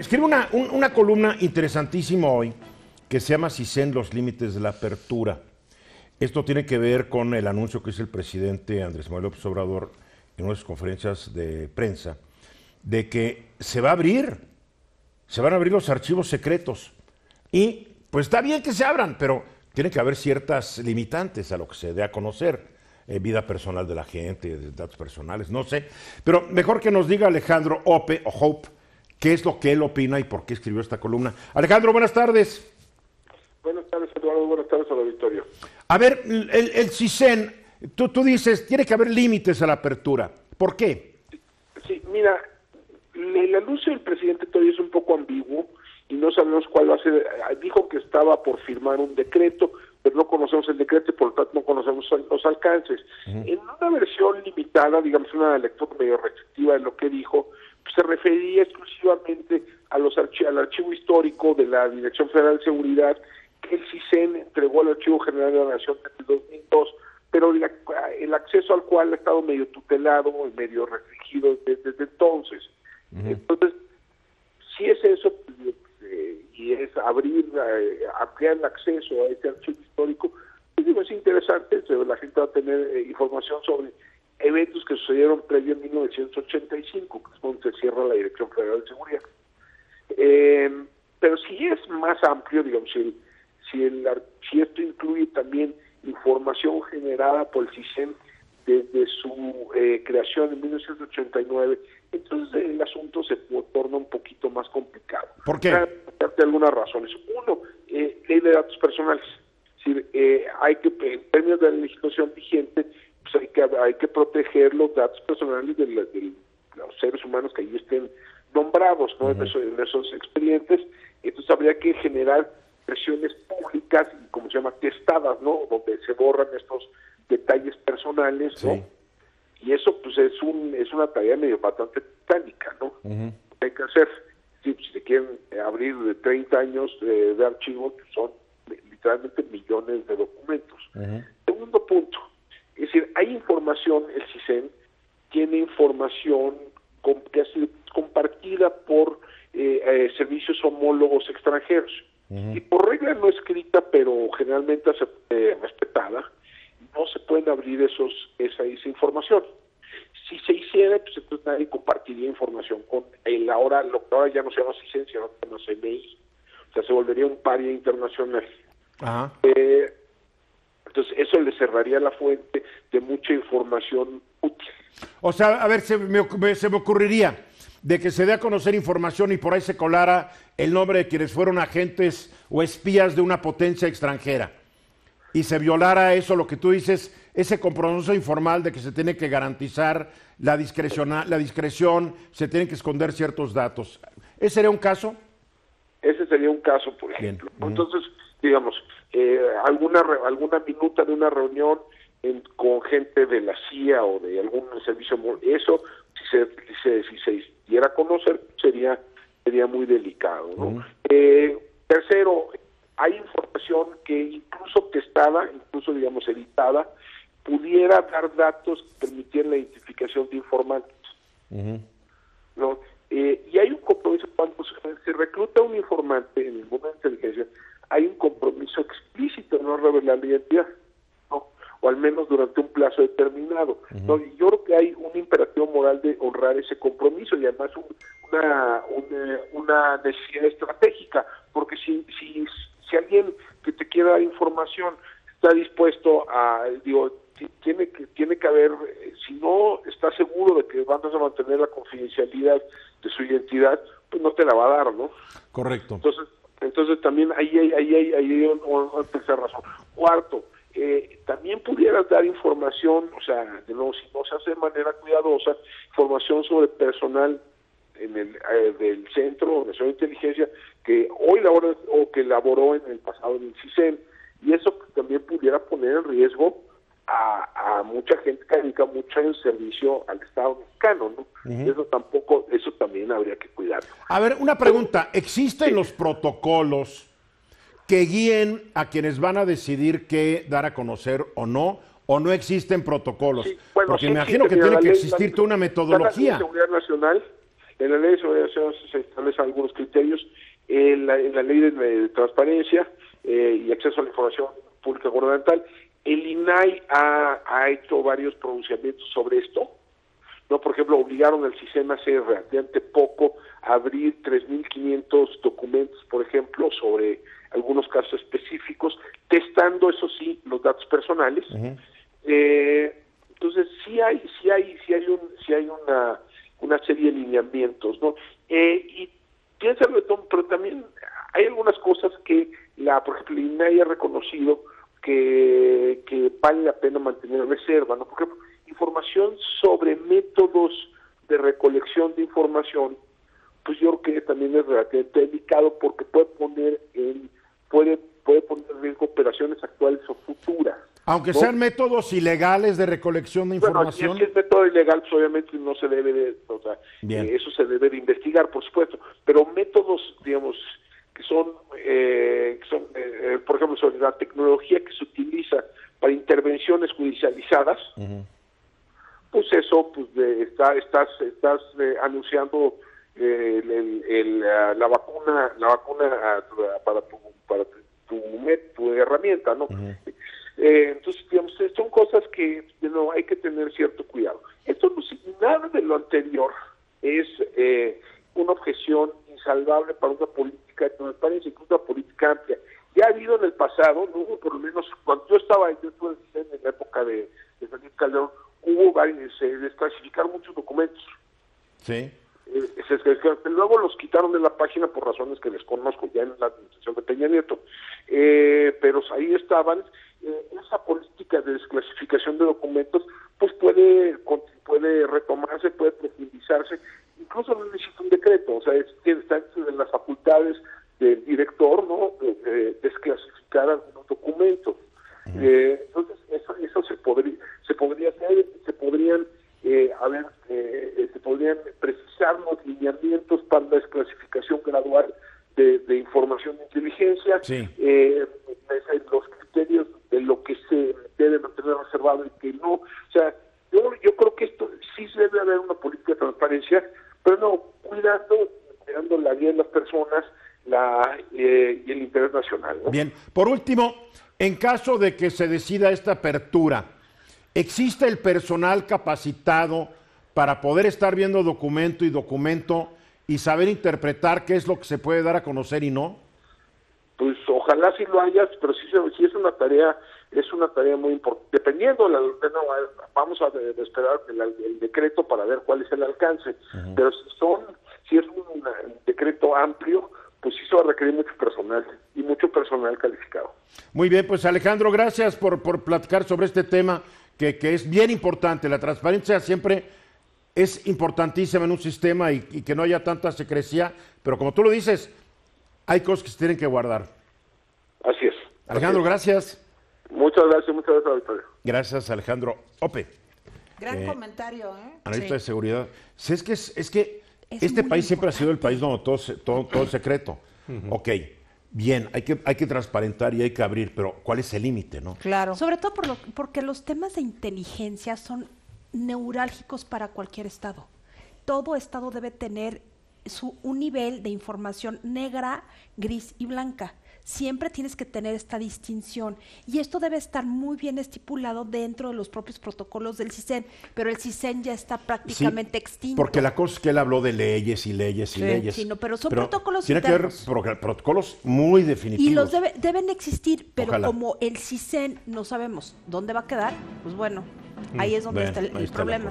escribe una columna interesantísima hoy que se llama CISEN, los límites de la apertura. Esto tiene que ver con el anuncio que hizo el presidente Andrés Manuel López Obrador en unas conferencias de prensa, de que se van a abrir los archivos secretos. Y pues está bien que se abran, pero tiene que haber ciertas limitantes a lo que se dé a conocer, vida personal de la gente, datos personales, no sé. Pero mejor que nos diga Alejandro Hope, qué es lo que él opina y por qué escribió esta columna. Alejandro, buenas tardes. Buenas tardes, Eduardo. Buenas tardes al auditorio. A ver, el CISEN, tú dices, tiene que haber límites a la apertura. ¿Por qué? Sí, mira, el anuncio del presidente todavía es un poco ambiguo y no sabemos cuál va a ser. Dijo que estaba por firmar un decreto, pero no conocemos el decreto y por lo tanto no conocemos los alcances. En una versión limitada, digamos una lectura medio restrictiva de lo que dijo, pues se refería exclusivamente a al archivo histórico de la Dirección Federal de Seguridad que el CISEN entregó al Archivo General de la Nación desde 2002, pero el acceso al cual ha estado medio tutelado y medio restringido desde entonces. Entonces, si es eso, y es ampliar el acceso a este archivo histórico, pues digo, es interesante, la gente va a tener información sobre eventos que sucedieron previo en 1985, que es cuando se cierra la Dirección Federal de Seguridad. Pero si es más amplio, digamos, si esto incluye también información generada por el CISEN desde su creación en 1989, entonces el asunto se torna un poquito más complicado. ¿Por qué? Por algunas razones. Uno, ley de datos personales. Es decir, hay que, en términos de la legislación vigente, pues hay que proteger los datos personales de los seres humanos que ahí estén nombrados, ¿no? En esos expedientes. Entonces habría que generar versiones públicas, como se llama, testadas, ¿no? Donde se borran estos detalles personales, ¿no? Sí. Y eso, pues, es una tarea medio bastante titánica, ¿no? Hay que hacer. Si se quieren abrir de 30 años de archivos, pues son literalmente millones de documentos. Segundo punto, es decir, hay información, el CISEN tiene información que ha sido compartida por servicios homólogos extranjeros. Y por regla no escrita, pero generalmente respetada, no se pueden abrir esa información. Si se hiciera, pues entonces nadie compartiría información con lo que ahora ya no se llama CISEN, sino que no se CNI. O sea, se volvería un paria internacional. Entonces eso le cerraría la fuente de mucha información útil. O sea, a ver, se me ocurriría de que se dé a conocer información y por ahí se colara el nombre de quienes fueron agentes o espías de una potencia extranjera y se violara eso, lo que tú dices, ese compromiso informal de que se tiene que garantizar la discreción, se tienen que esconder ciertos datos. ¿Ese sería un caso? Ese sería un caso, por ejemplo. Entonces, digamos, alguna minuta de una reunión con gente de la CIA o de algún servicio, eso, si se diera a conocer, sería muy delicado, ¿no? Tercero, hay información que incluso testada, incluso, digamos, editada, pudiera dar datos que permitieran la identificación de informantes, ¿no? Y hay un compromiso, cuando se recluta un informante en el mundo de inteligencia, hay un compromiso explícito de no revelar la identidad, ¿no? O al menos durante un plazo determinado, ¿no? Y yo creo que hay un imperativo moral de honrar ese compromiso y además una necesidad estratégica, porque si alguien que te quiera dar información está dispuesto a, tiene que haber, si no está seguro de que vas a mantener la confidencialidad de su identidad, pues no te la va a dar, ¿no? Correcto. Entonces también ahí hay una tercera razón. Cuarto, también pudieras dar información, o sea, de nuevo, si no se hace de manera cuidadosa, información sobre personal del Centro Nacional de Inteligencia que hoy labora o que laboró en el pasado en el CISEN, y eso también pudiera poner en riesgo a mucha gente que dedica mucho en servicio al Estado mexicano, ¿no? Eso también habría que cuidarlo. A ver, una pregunta, ¿existen los protocolos que guíen a quienes van a decidir qué dar a conocer o no existen protocolos? Sí, bueno, porque me imagino que tiene que existir toda una metodología. La Ley de Seguridad Nacional En la ley de seguridad se establecen algunos criterios, en la ley de transparencia y acceso a la información pública gubernamental. El INAI ha hecho varios pronunciamientos sobre esto, ¿no? Por ejemplo, obligaron al CISEN hace relativamente poco a abrir 3.500 documentos, por ejemplo, sobre algunos casos específicos, testando, eso sí, los datos personales. Uh-huh. Entonces, sí hay una serie de lineamientos, ¿no? Y piensa, pero también hay algunas cosas que por ejemplo, el INAI ha reconocido que vale la pena mantener reserva, ¿no? Por ejemplo, información sobre métodos de recolección de información, pues yo creo que también es relativamente delicado porque puede poner en riesgo operaciones actuales o futuras. Aunque sean métodos ilegales de recolección de información. Bueno, si es método ilegal, pues obviamente no se debe de, eso se debe de investigar, por supuesto, pero métodos, digamos, que son por ejemplo, sobre la tecnología que se utiliza para intervenciones judicializadas, uh-huh. Pues eso, pues estás anunciando la vacuna para tu herramienta, ¿no? Uh-huh. Entonces, digamos, son cosas que hay que tener cierto cuidado. Esto nada de lo anterior es una objeción insalvable para una política de transparencia, incluso una política amplia. Ya ha habido en el pasado, ¿no? Por lo menos cuando yo estuve en la época de Felipe Calderón, se desclasificaron muchos documentos. Sí. Luego los quitaron de la página por razones que desconozco ya en la administración de Peña Nieto, pero ahí estaban. Esa política de desclasificación de documentos pues puede retomarse, puede profundizarse, incluso no necesita un decreto, o sea, está en las facultades del director, ¿no? Desclasificar algunos documentos. Entonces eso se podría hacer, se podrían precisar los lineamientos para la desclasificación gradual de información de inteligencia, sí. Los criterios de lo que se debe mantener reservado y que no. O sea, yo creo que esto sí debe haber una política de transparencia, pero no, cuidando la vida de las personas y el interés nacional, ¿no? Bien, por último, en caso de que se decida esta apertura, ¿existe el personal capacitado para poder estar viendo documento y saber interpretar qué es lo que se puede dar a conocer y no? Pues ojalá sí lo hayas, pero sí es una tarea muy importante. Dependiendo, vamos a esperar el decreto para ver cuál es el alcance. Uh-huh. Pero si es un decreto amplio, pues sí se va a requerir mucho personal y mucho personal calificado. Muy bien, pues Alejandro, gracias por platicar sobre este tema que es bien importante. La transparencia siempre es importantísima en un sistema y que no haya tanta secrecía, pero como tú lo dices, hay cosas que se tienen que guardar. Así es. Alejandro, gracias. Muchas gracias, Victoria. Gracias, Alejandro Ope. Gran comentario, Analista de seguridad. Sí, es que este país siempre ha sido el país donde todo es secreto. Uh-huh. Ok, bien, hay que transparentar y hay que abrir, pero ¿cuál es el límite, no? Claro. Sobre todo porque los temas de inteligencia son neurálgicos para cualquier estado. Todo estado debe tener un nivel de información negra, gris y blanca. Siempre tienes que tener esta distinción y esto debe estar muy bien estipulado dentro de los propios protocolos del CISEN, pero el CISEN ya está prácticamente extinto. Porque la cosa es que él habló de leyes y leyes. Sí, no, pero son protocolos tiene internos. Que haber protocolos muy definitivos. Y los deben existir, pero ojalá. Como el CISEN no sabemos dónde va a quedar, pues bueno, ahí es donde está el problema.